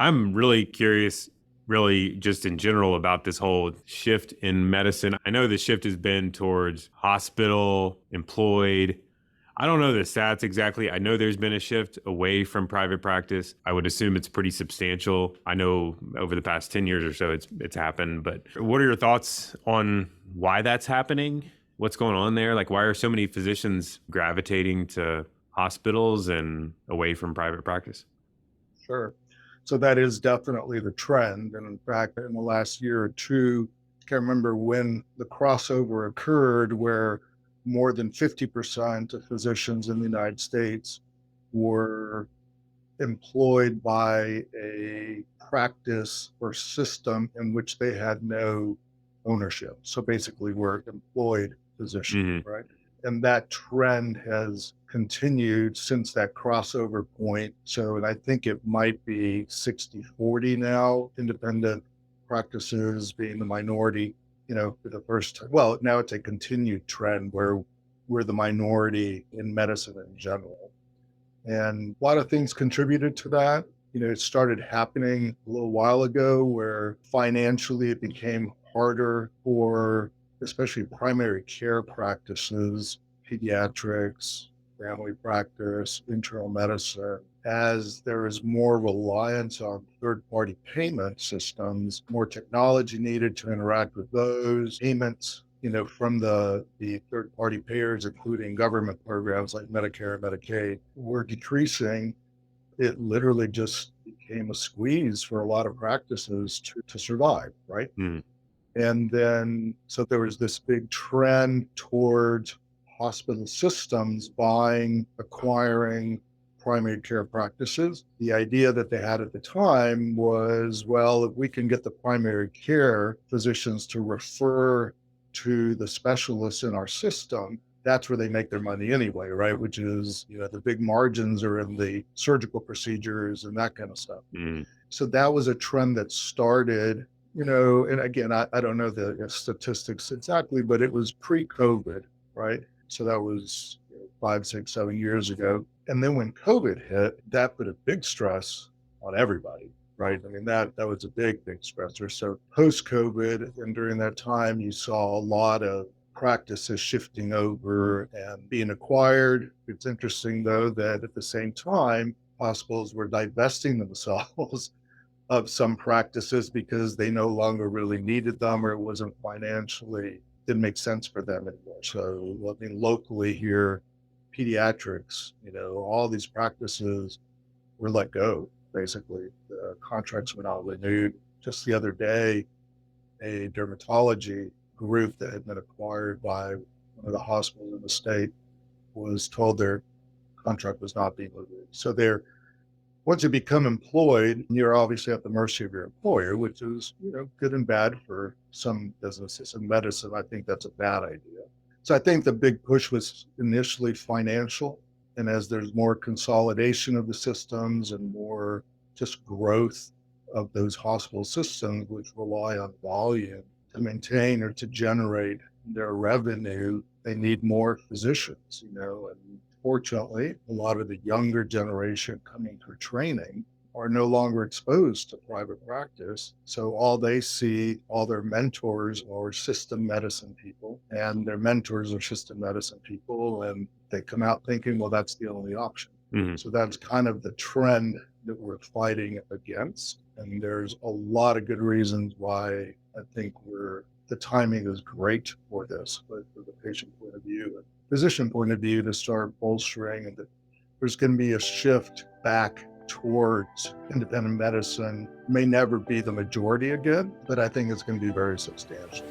I'm really curious, really just in general about this whole shift in medicine. I know the shift has been towards hospital, employed. I don't know the stats exactly. I know there's been a shift away from private practice. I would assume it's pretty substantial. I know over the past 10 years or so it's happened, but what are your thoughts on why that's happening? What's going on there? Like, why are so many physicians gravitating to hospitals and away from private practice? Sure. So that is definitely the trend. And in fact, in the last year or two, I can't remember when the crossover occurred where more than 50% of physicians in the United States were employed by a practice or system in which they had no ownership. So basically, we're employed physicians, Hmm. right? And that trend has continued since that crossover point. So, and I think it might be 60-40 now, independent practices being the minority, for the first time. Well, now it's a continued trend where we're the minority in medicine in general. And a lot of things contributed to that. It started happening a little while ago where financially it became harder for especially primary care practices, pediatrics, family practice, internal medicine, as there is more reliance on third-party payment systems, more technology needed to interact with those payments, from the third-party payers, including government programs like Medicare and Medicaid, were decreasing. It literally just became a squeeze for a lot of practices to survive, right? Mm. And then, so there was this big trend towards hospital systems buying, acquiring primary care practices. The idea that they had at the time was, well, if we can get the primary care physicians to refer to the specialists in our system, that's where they make their money anyway, right? Which is, the big margins are in the surgical procedures and that kind of stuff. Mm. So that was a trend that started, and again, I don't know the statistics exactly, but it was pre-COVID, right? So that was 5, 6, 7 years ago. And then when COVID hit, that put a big stress on everybody, right? I mean, that was a big, big stressor. So post-COVID and during that time, you saw a lot of practices shifting over and being acquired. It's interesting, though, that at the same time, hospitals were divesting themselves of some practices because they no longer really needed them or it wasn't financially, didn't make sense for them anymore. So, I mean, locally here, pediatrics, all these practices were let go, basically. The contracts were not renewed. Just the other day, a dermatology group that had been acquired by one of the hospitals in the state was told their contract was not being renewed. So they're once you become employed, you're obviously at the mercy of your employer, which is, good and bad for some businesses. In medicine, I think that's a bad idea. So I think the big push was initially financial. And as there's more consolidation of the systems and more just growth of those hospital systems, which rely on volume to maintain or to generate their revenue, they need more physicians, and fortunately, a lot of the younger generation coming through training are no longer exposed to private practice. So all they see, all their mentors are system medicine people, and their mentors are system medicine people. And they come out thinking, well, that's the only option. Hmm. So that's kind of the trend that we're fighting against. And there's a lot of good reasons why I think the timing is great for this, but from the patient point of view and physician point of view, to start bolstering, and that there's going to be a shift back towards independent medicine. May never be the majority again, but I think it's going to be very substantial.